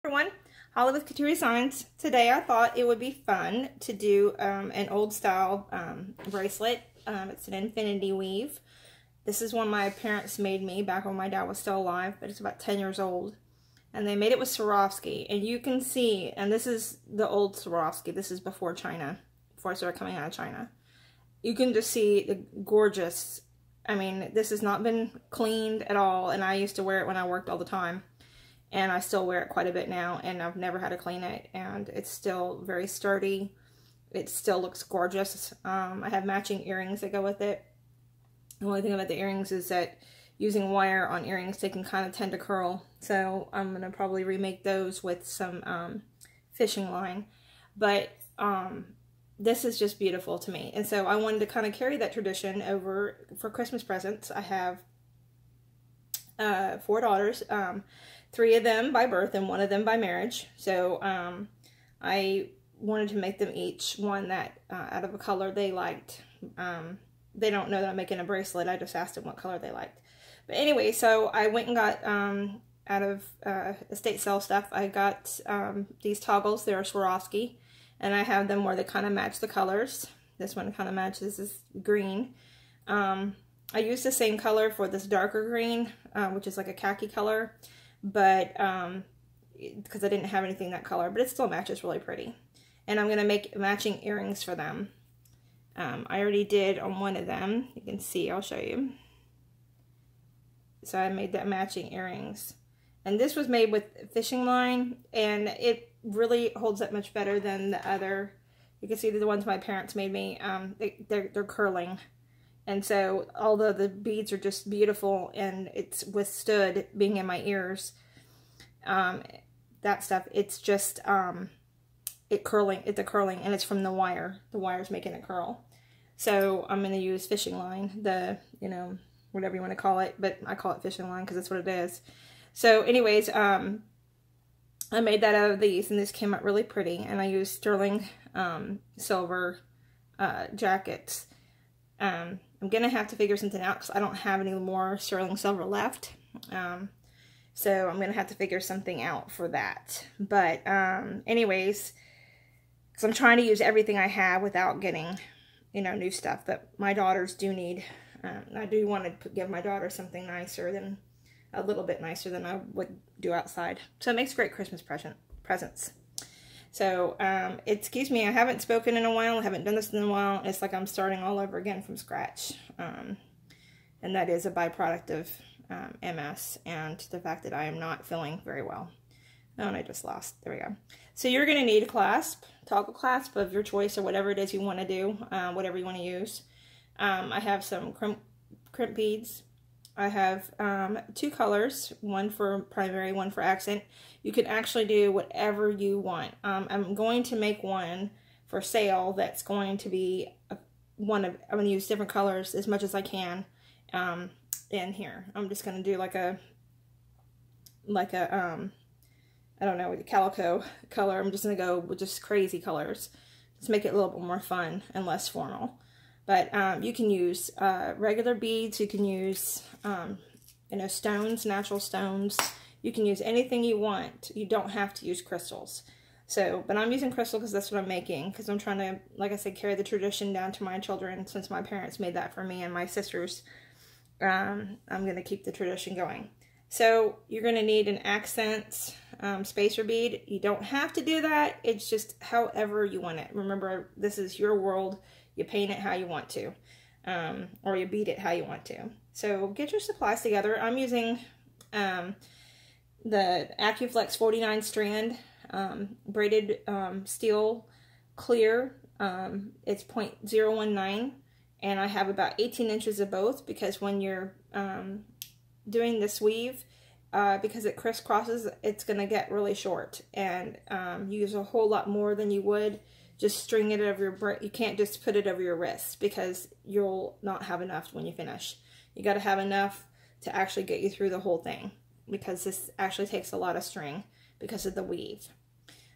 Everyone, Holly with Katerie Designs. Today I thought it would be fun to do an old style bracelet. It's an infinity weave. This is one my parents made me back when my dad was still alive, but it's about 10 years old. And they made it with Swarovski. And you can see, and this is the old Swarovski. This is before China, before it started coming out of China. You can just see the gorgeous, I mean, this has not been cleaned at all. And I used to wear it when I worked all the time. And I still wear it quite a bit now, and I've never had to clean it, and it's still very sturdy. It still looks gorgeous. I have matching earrings that go with it. The only thing about the earrings is that using wire on earrings, they can kind of tend to curl. So I'm going to probably remake those with some fishing line. But this is just beautiful to me. And so I wanted to kind of carry that tradition over for Christmas presents. I have 4 daughters. 3 of them by birth and 1 of them by marriage. So I wanted to make them each one that out of a color they liked. They don't know that I'm making a bracelet. I just asked them what color they liked. But anyway, so I went and got out of estate sale stuff. I got these toggles. They're Swarovski, and I have them where they kind of match the colors. This one kind of matches this green. I used the same color for this darker green, which is like a khaki color. But because I didn't have anything that color, but it still matches really pretty. And I'm going to make matching earrings for them. I already did on one of them. You can see, I'll show you. So I made that matching earrings. And this was made with fishing line, and it really holds up much better than the other. You can see the ones my parents made me. They're curling. And so, although the beads are just beautiful and it's withstood being in my ears, that stuff, it's just, it's a curling, and it's from the wire. The wire's making it curl. So, I'm going to use fishing line, whatever you want to call it, but I call it fishing line because that's what it is. So, anyways, I made that out of these, and this came out really pretty, and I used sterling silver jackets. I'm going to have to figure something out because I don't have any more sterling silver left. So I'm going to have to figure something out for that. But anyways, because I'm trying to use everything I have without getting, new stuff. But my daughters do need, I do want to give my daughter something nicer than, a little bit nicer than I would do outside. So it makes great Christmas presents. So, excuse me, I haven't spoken in a while. I haven't done this in a while. It's like I'm starting all over again from scratch. And that is a byproduct of MS and the fact that I am not feeling very well. Oh, and I just lost. There we go. So you're going to need a clasp, toggle clasp of your choice or whatever it is you want to do, whatever you want to use. I have some crimp beads. I have 2 colors, one for primary, one for accent. You can actually do whatever you want. I'm going to make one for sale that's going to be I'm going to use different colors as much as I can in here. I'm just going to do like a I don't know, a calico color. I'm just going to go with just crazy colors. Just make it a little bit more fun and less formal. But you can use regular beads. You can use, stones, natural stones. You can use anything you want. You don't have to use crystals. So, but I'm using crystal because that's what I'm making. Because I'm trying to, like I said, carry the tradition down to my children since my parents made that for me and my sisters. I'm going to keep the tradition going. So, you're going to need an accent spacer bead. You don't have to do that. It's just however you want it. Remember, this is your world. You paint it how you want to, or you beat it how you want to. So get your supplies together. I'm using the Accuflex 49 strand braided steel clear. It's 0.019, and I have about 18 inches of both because when you're doing this weave, because it crisscrosses, it's going to get really short, and you use a whole lot more than you would just string it over your, you can't just put it over your wrist because you'll not have enough when you finish. You got to have enough to actually get you through the whole thing because this actually takes a lot of string because of the weave.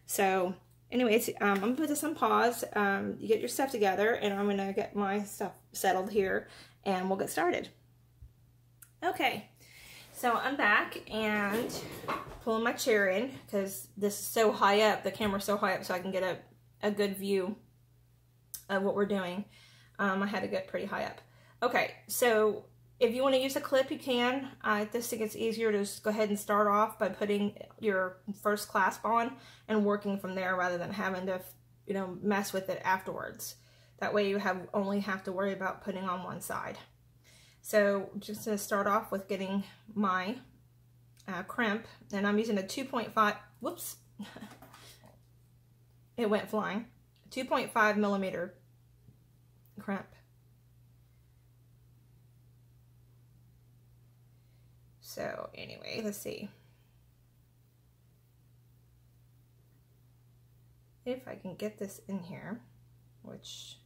So anyways, I'm going to put this on pause. You get your stuff together, and I'm going to get my stuff settled here, and we'll get started. Okay, So I'm back and pulling my chair in because this is so high up, the camera's so high up, so I can get a good view of what we're doing. I had to get pretty high up. Okay, so if you want to use a clip, you can. I just think it's easier to just go ahead and start off by putting your first clasp on and working from there rather than having to, you know, mess with it afterwards. That way you only have to worry about putting on one side. So just going to start off with getting my crimp, and I'm using a 2.5, whoops, it went flying, 2.5 millimeter crimp. So anyway, let's see if I can get this in here, which,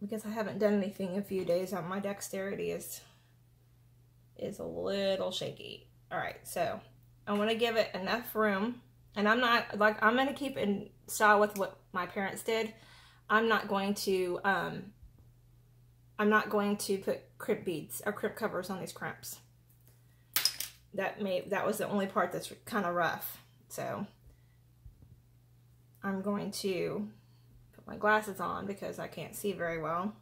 because I haven't done anything in a few days, my dexterity is a little shaky. All right, so I want to give it enough room, and I'm not, like, I'm going to keep in style with what my parents did. I'm not going to put crimp beads or crimp covers on these crimps. That was the only part that's kind of rough. So I'm going to put my glasses on because I can't see very well.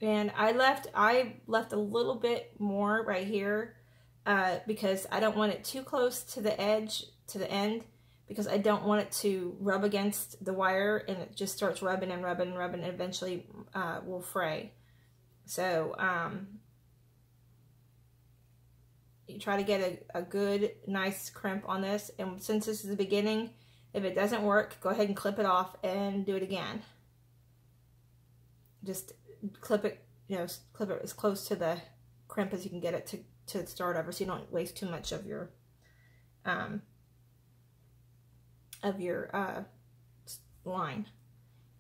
And I left a little bit more right here because I don't want it too close to the edge, to the end, because I don't want it to rub against the wire and it just starts rubbing and rubbing and rubbing and eventually will fray. So you try to get a good, nice crimp on this, and since this is the beginning, if it doesn't work, go ahead and clip it off and do it again. Just clip it, you know, clip it as close to the crimp as you can get it to start over, so you don't waste too much of your line.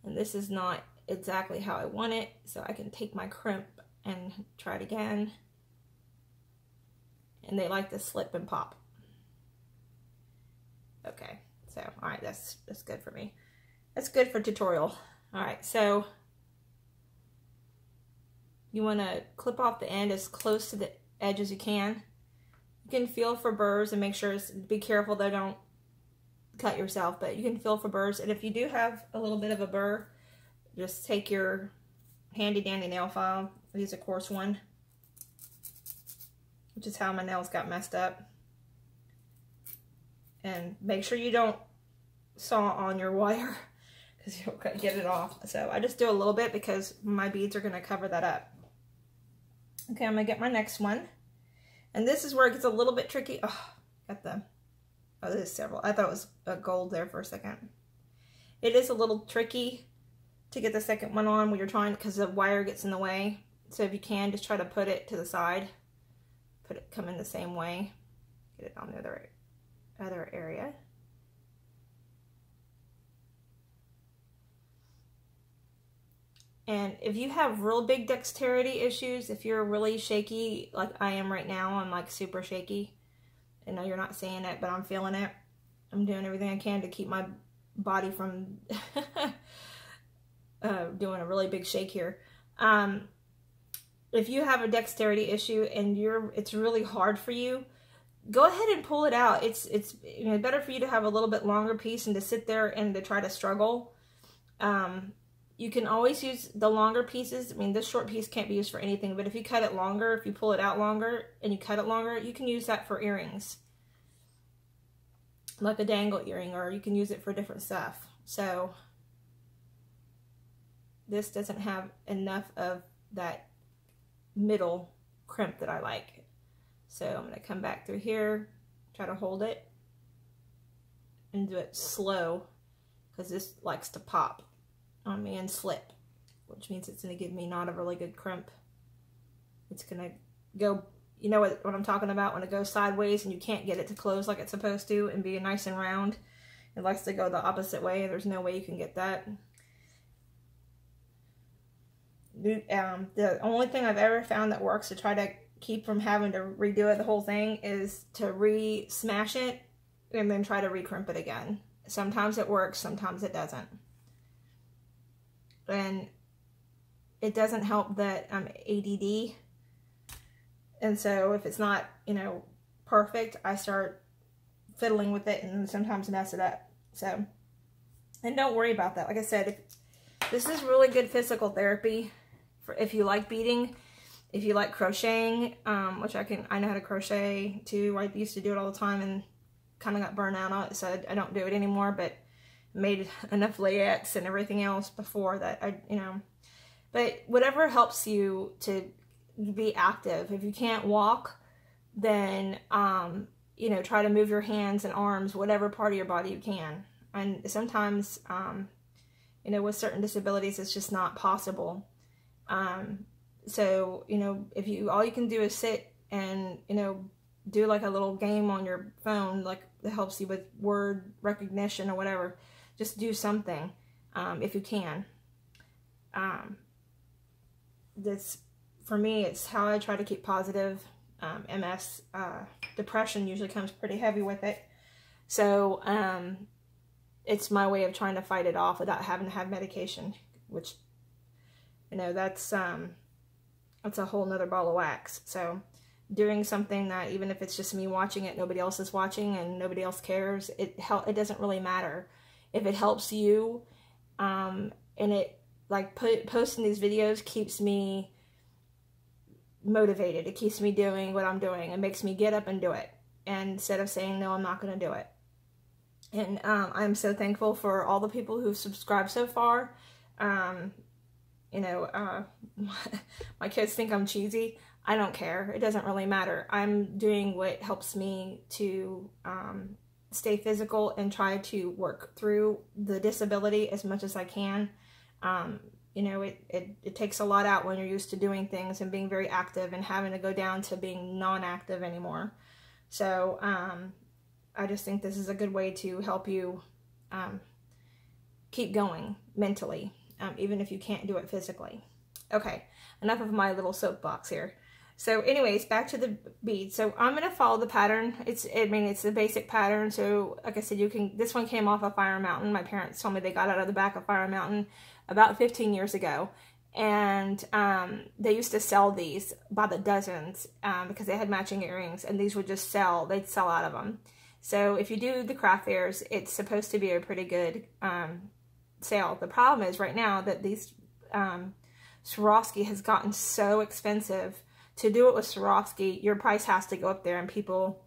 And this is not exactly how I want it, so I can take my crimp and try it again. And they like to slip and pop. Okay, so all right, that's good for me. That's good for tutorial. All right, so you want to clip off the end as close to the edge as you can. You can feel for burrs and make sure, be careful they don't cut yourself, but you can feel for burrs. And if you do have a little bit of a burr, just take your handy dandy nail file. I use a coarse one, which is how my nails got messed up. And make sure you don't saw on your wire because you'll get it off. So I just do a little bit because my beads are going to cover that up. Okay, I'm going to get my next one. And this is where it gets a little bit tricky. Oh, there's several. I thought it was a gold there for a second. It is a little tricky to get the second one on when you're trying, because the wire gets in the way. So if you can, just try to put it to the side. Come in the same way. Get it on the other area. And if you have real big dexterity issues, if you're really shaky, like I am right now, I'm like super shaky. I know you're not seeing it, but I'm feeling it. I'm doing everything I can to keep my body from doing a really big shake here. If you have a dexterity issue and it's really hard for you, go ahead and pull it out. It's you know, better for you to have a little bit longer piece and to sit there and to try to struggle. You can always use the longer pieces. I mean, this short piece can't be used for anything, but if you cut it longer, if you pull it out longer and you cut it longer, you can use that for earrings, like a dangle earring, or you can use it for different stuff. So this doesn't have enough of that middle crimp that I like. So I'm going to come back through here, try to hold it, and do it slow, because this likes to pop on me and slip, which means it's going to give me not a really good crimp. It's going to go, you know what I'm talking about, when it goes sideways and you can't get it to close like it's supposed to and be nice and round. It likes to go the opposite way. There's no way you can get that. The only thing I've ever found that works to try to keep from having to redo it, the whole thing, is to re-smash it and then try to re-crimp it again. Sometimes it works, sometimes it doesn't. and it doesn't help that I'm ADD, and so if it's not, you know, perfect, I start fiddling with it and sometimes mess it up. So, and don't worry about that. Like I said, this is really good physical therapy for if you like beading, if you like crocheting, which I know how to crochet too. I used to do it all the time and kind of got burned out on it, so I don't do it anymore, but made enough layette and everything else before that you know, but whatever helps you to be active. If you can't walk, then, you know, try to move your hands and arms, whatever part of your body you can. And sometimes, you know, with certain disabilities, it's just not possible. So, you know, if all you can do is sit and, you know, do like a little game on your phone, like that helps you with word recognition or whatever, just do something, if you can. This, for me, it's how I try to keep positive. MS, depression usually comes pretty heavy with it. So, it's my way of trying to fight it off without having to have medication, which, you know, that's a whole nother ball of wax. So doing something that, even if it's just me watching it, nobody else is watching and nobody else cares, it doesn't really matter. If it helps you, and it, like, posting these videos keeps me motivated. It keeps me doing what I'm doing. It makes me get up and do it, and instead of saying, no, I'm not going to do it. And I'm so thankful for all the people who've subscribed so far. You know, my kids think I'm cheesy. I don't care. It doesn't really matter. I'm doing what helps me to stay physical and try to work through the disability as much as I can. You know, it takes a lot out when you're used to doing things and being very active and having to go down to being non-active anymore. So, I just think this is a good way to help you keep going mentally, even if you can't do it physically. Okay, enough of my little soapbox here. So anyways, back to the beads. So I'm going to follow the pattern. It's the basic pattern. So like I said, this one came off of Fire Mountain. My parents told me they got it out of the back of Fire Mountain about 15 years ago. And they used to sell these by the dozens because they had matching earrings, and these would just sell. They'd sell out of them. So if you do the craft fairs, it's supposed to be a pretty good sale. The problem is right now that these Swarovski has gotten so expensive. To do it with Swarovski, your price has to go up there, and people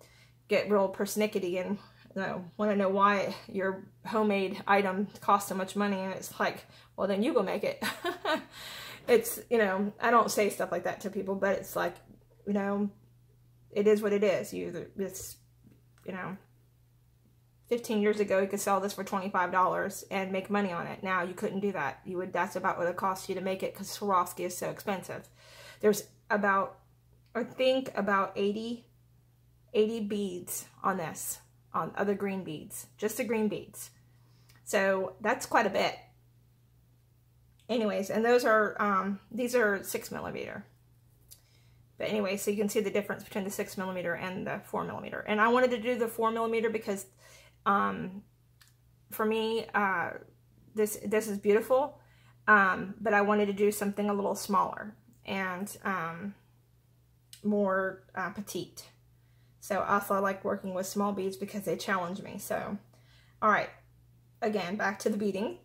get real persnickety and, you know, want to know why your homemade item costs so much money. And it's like, well, then you go make it. It's, you know, I don't say stuff like that to people, but it's like, you know, it is what it is. It's, you know, 15 years ago, you could sell this for $25 and make money on it. Now you couldn't do that. That's about what it costs you to make it, because Swarovski is so expensive. There's about, I think about 80 beads on this, on other green beads, just the green beads. So that's quite a bit. Anyways, and those are, these are 6mm. But anyway, so you can see the difference between the 6mm and the 4mm. And I wanted to do the 4mm because, for me, this is beautiful. But I wanted to do something a little smaller and more petite. So also I like working with small beads because they challenge me. So, all right, again, back to the beading.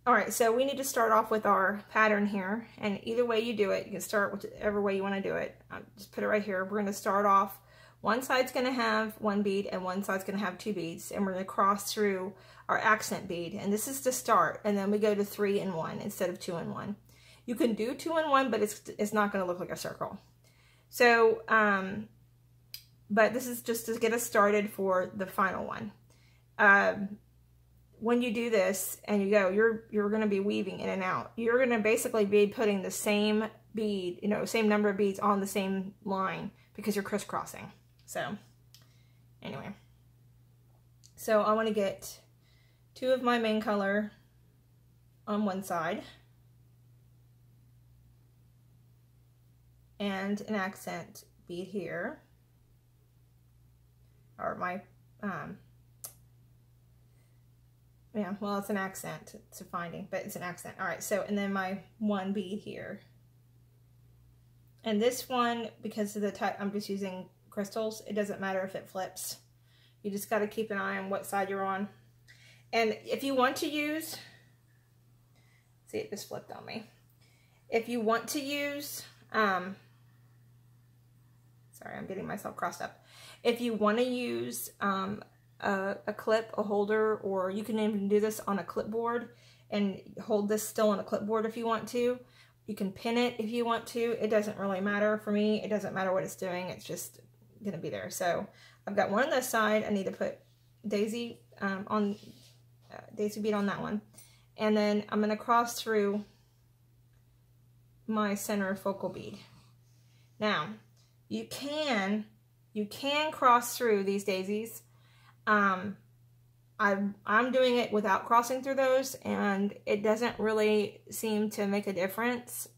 All right, so we need to start off with our pattern here, and either way you do it, you can start whichever way you want to do it. Just put it right here. We're going to start off, one side's going to have one bead and one side's going to have two beads, and we're going to cross through our accent bead, and this is to start, and then we go to 3 in 1 instead of 2 in 1. You can do 2 in 1, but it's not going to look like a circle. So, but this is just to get us started for the final one. When you do this and you go, you're going to be weaving in and out. You're going to basically be putting the same bead, you know, same number of beads on the same line because you're crisscrossing. So, anyway. So, I want to get 2 of my main color on one side and an accent bead here, or my Yeah, well, it's an accent. It's a finding, but it's an accent. All right, so, and then my one bead here. And this one, because of the type, I'm just using crystals. It doesn't matter if it flips. You just got to keep an eye on what side you're on. And if you want to use, see, it just flipped on me. If you want to use, sorry, I'm getting myself crossed up. If you want to use a clip, a holder, or you can even do this on a clipboard and hold this still on a clipboard if you want to. You can pin it if you want to. It doesn't really matter for me. It doesn't matter what it's doing. It's just going to be there. So I've got one on this side. I need to put daisy daisy bead on that one. And then I'm going to cross through my center focal bead. Now, you can cross through these daisies. I'm doing it without crossing through those, and it doesn't really seem to make a difference.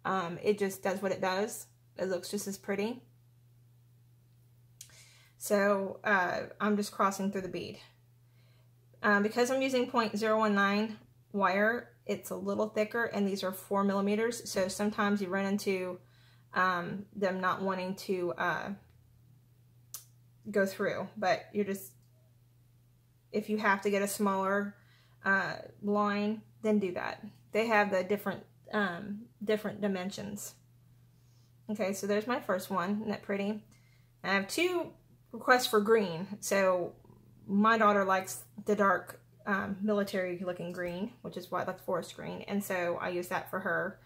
It just does what it does. It looks just as pretty. So I'm just crossing through the bead. Because I'm using 0.019 wire, it's a little thicker, and these are 4 millimeters. So sometimes you run into them not wanting to go through, but you're just, if you have to get a smaller line, then do that. They have the different dimensions. Okay, so there's my first one. Isn't that pretty? I have 2 requests for green. So my daughter likes the dark military looking green, which is why I like forest green, and so I use that for her.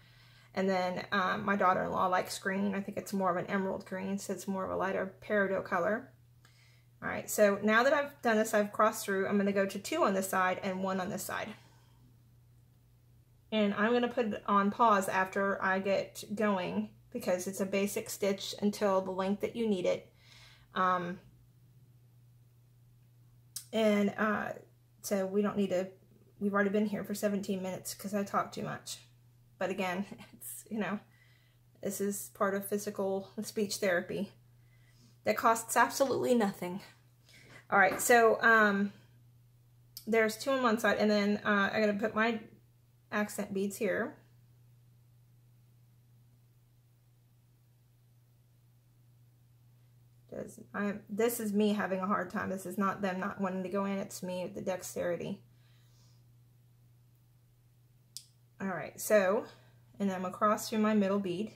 And then my daughter-in-law likes green. I think it's more of an emerald green, so it's more of a lighter peridot color. All right, so now that I've done this, I've crossed through, I'm going to go to 2 on this side and 1 on this side. And I'm going to put it on pause after I get going, because it's a basic stitch until the length that you need it. So we don't need to, we've already been here for 17 minutes because I talk too much. But again, it's, you know, this is part of physical speech therapy that costs absolutely nothing. All right, so there's 2 on one side, and then I'm going to put my accent beads here. This is me having a hard time. This is not them not wanting to go in. It's me with the dexterity. All right, so, and then I'm going to cross through my middle bead.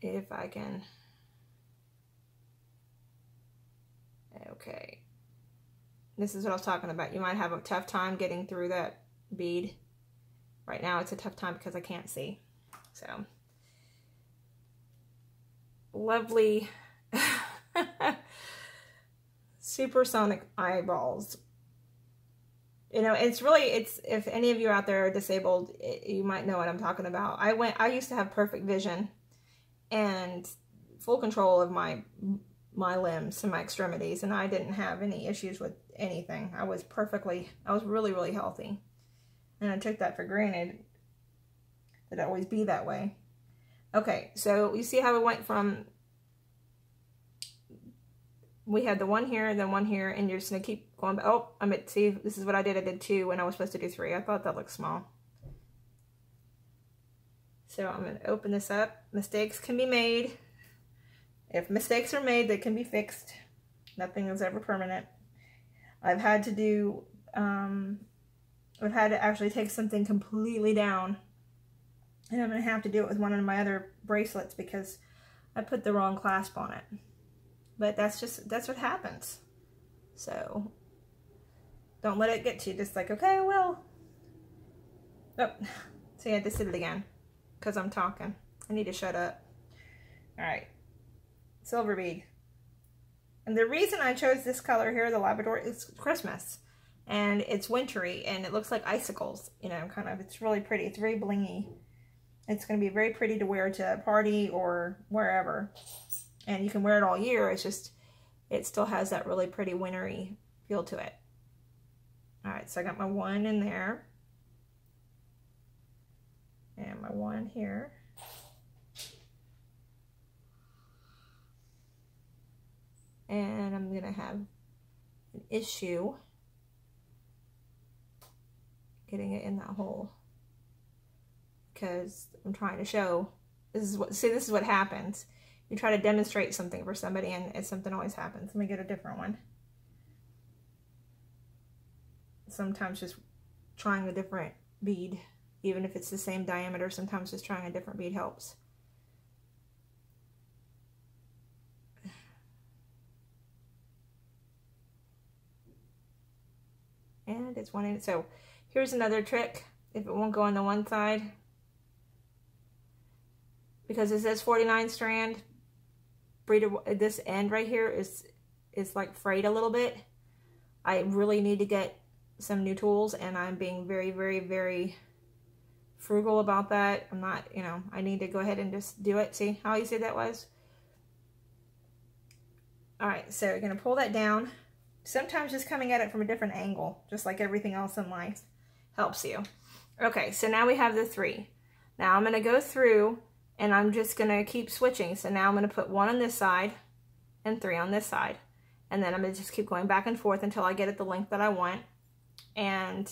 If I can. Okay. This is what I was talking about. You might have a tough time getting through that bead. Right now it's a tough time because I can't see. So, lovely supersonic eyeballs. You know, it's really, if any of you out there are disabled, you might know what I'm talking about. I used to have perfect vision and full control of my limbs and my extremities, and I didn't have any issues with anything. I was really, really healthy. And I took that for granted. It'd always be that way. Okay, so you see how it went from, we had the one here, then one here, and you're just gonna keep going. Oh, see, this is what I did. I did 2 when I was supposed to do 3. I thought that looked small. So I'm gonna open this up. Mistakes can be made. If mistakes are made, they can be fixed. Nothing is ever permanent. I've had to actually take something completely down. And I'm going to have to do it with one of my other bracelets because I put the wrong clasp on it. But that's what happens. So, don't let it get to you. Just like, okay, well. Oh, see, I just did it again because I'm talking. I need to shut up. All right. Silver bead. And the reason I chose this color here, the Labrador, is Christmas. And it's wintry, and it looks like icicles, you know, kind of. It's really pretty. It's very blingy. It's going to be very pretty to wear to a party or wherever. And you can wear it all year. It's just, it still has that really pretty wintry feel to it. All right, so I got my 1 in there. And my 1 here. and I'm gonna have an issue getting it in that hole because I'm trying to show this is what happens. You try to demonstrate something for somebody and something always happens. Let me get a different one. Sometimes just trying a different bead, even if it's the same diameter, sometimes just trying a different bead helps. And it's one in. So here's another trick. If it won't go on the one side, because it says 49 strand, this end right here is like frayed a little bit. I really need to get some new tools, and I'm being very, very, very frugal about that. I'm not, you know, I need to go ahead and just do it. See how easy that was? All right, so you're gonna pull that down. Sometimes just coming at it from a different angle, just like everything else in life, helps you. Okay, so now we have the 3. Now I'm gonna go through and I'm just gonna keep switching. So now I'm gonna put 1 on this side and 3 on this side. And then I'm gonna just keep going back and forth until I get it the length that I want. And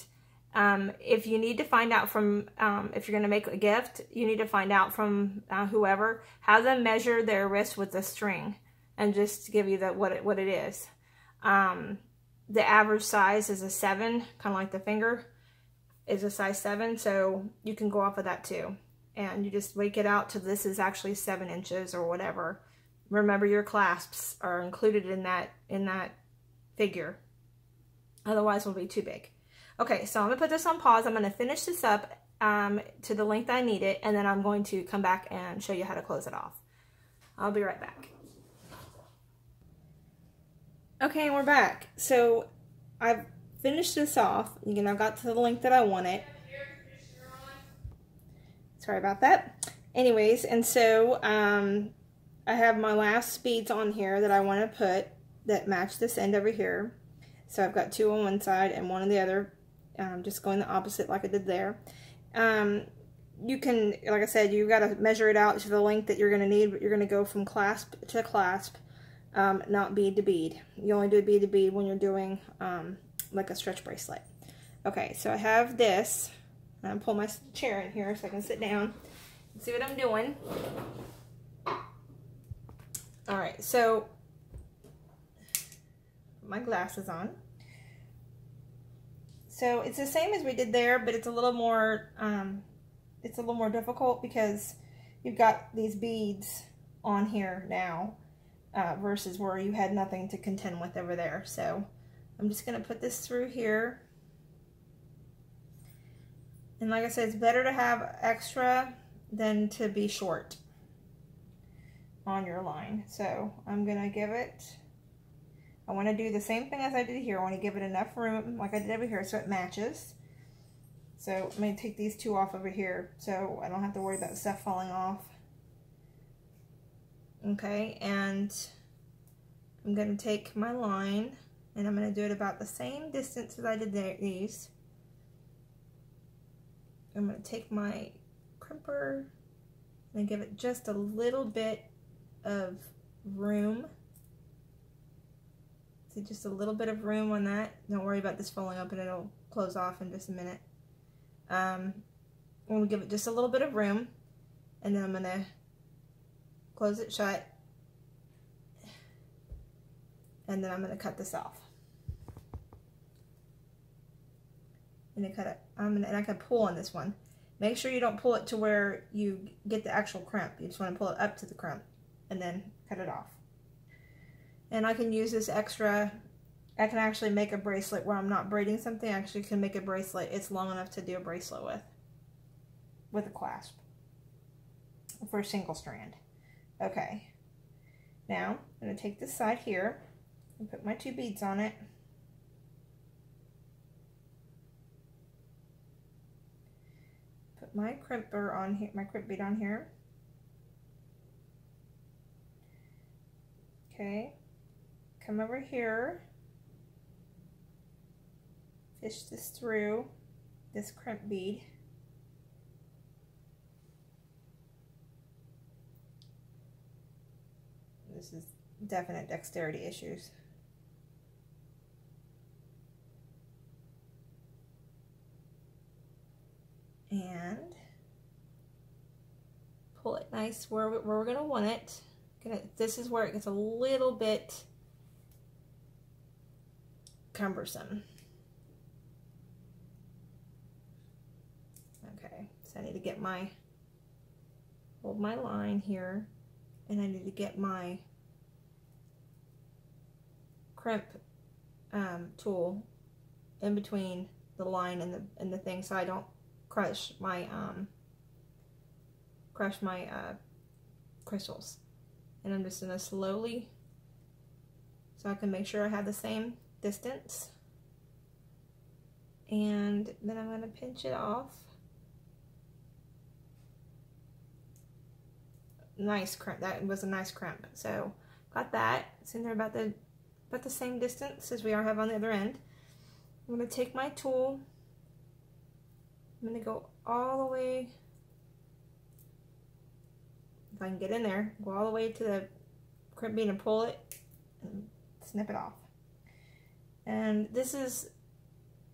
if you need to find out from, if you're gonna make a gift, you need to find out from whoever, have them measure their wrist with the string and just give you what it is. The average size is a 7, kind of like the finger is a size 7, so you can go off of that too. And you just wake it out till this is actually 7 inches or whatever. Remember, your clasps are included in that figure. Otherwise it'll be too big. Okay, so I'm gonna put this on pause. I'm gonna finish this up to the length I need it, and then I'm going to come back and show you how to close it off. I'll be right back. Okay, and we're back. So I've finished this off. You know, I got to the length that I wanted. Sorry about that. Anyways, and so I have my last beads on here that I want to put that match this end over here. So I've got 2 on one side and 1 on the other, just going the opposite like I did there. You can, like I said, you got to measure it out to the length that you're going to need, but you're going to go from clasp to clasp, not bead to bead. You only do bead to bead when you're doing like a stretch bracelet. Okay, so I have this. I'm going to pull my chair in here so I can sit down and see what I'm doing. Alright, so my glasses on. So it's the same as we did there, but it's a little more difficult because you've got these beads on here now versus where you had nothing to contend with over there. So I'm just going to put this through here. And like I said, it's better to have extra than to be short on your line. So I'm going to give it, I want to do the same thing as I did here. I want to give it enough room like I did over here so it matches. So I'm going to take these 2 off over here so I don't have to worry about stuff falling off. Okay, and I'm going to take my line and I'm going to do it about the same distance as I did these. I'm going to take my crimper and give it just a little bit of room. See, just a little bit of room on that. Don't worry about this falling up and it'll close off in just a minute. We'll give it just a little bit of room, and then I'm going to close it shut, and then I'm going to cut this off. And I can pull on this one. Make sure you don't pull it to where you get the actual crimp. You just want to pull it up to the crimp and then cut it off. And I can use this extra. I can actually make a bracelet where I'm not braiding something. I actually can make a bracelet. It's long enough to do a bracelet with a clasp for a single strand. Okay. Now I'm going to take this side here and put my 2 beads on it. Put my crimper on here, my crimp bead on here. Okay. Come over here. Fish this through this crimp bead. This is definite dexterity issues. And pull it nice where we're gonna want it. This is where it gets a little bit cumbersome. Okay, so I need to get hold my line here, and I need to get my crimp tool in between the line and the thing, so I don't crush my crystals. And I'm just gonna slowly, so I can make sure I have the same distance, and then I'm gonna pinch it off. Nice crimp. That was a nice crimp. So got that. It's in there about the same distance as we have on the other end. I'm gonna take my tool. I'm gonna go all the way, if I can get in there, go all the way to the crimp bead and pull it and snip it off. And this is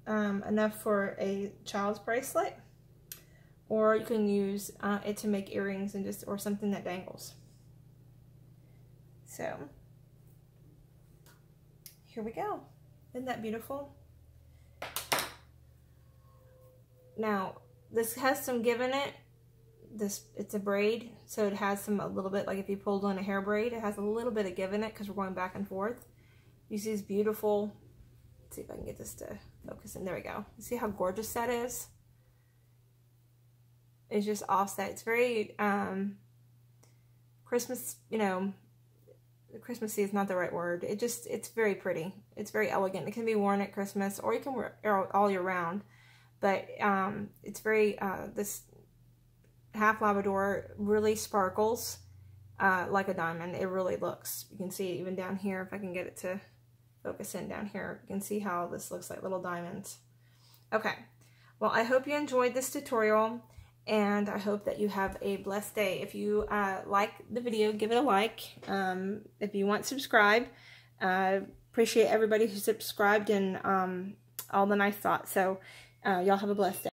enough for a child's bracelet, or you can use it to make earrings and or something that dangles. So here we go. Isn't that beautiful? Now this has some give in it. It's a braid, so it has a little bit, like if you pulled on a hair braid, it has a little bit of give in it because we're going back and forth. You see this beautiful, let's see if I can get this to focus in. There we go. You see how gorgeous that is? It's just offset. It's very Christmas, you know, Christmassy is not the right word. It's very pretty. It's very elegant. It can be worn at Christmas, or you can wear it all year round. But it's very, this half Labrador really sparkles like a diamond. It really looks. You can see it even down here. If I can get it to focus in down here, you can see how this looks like little diamonds. Okay, well, I hope you enjoyed this tutorial, and I hope that you have a blessed day. If you like the video, give it a like. If you want, subscribe. Appreciate everybody who subscribed and all the nice thoughts. So y'all have a blessed day.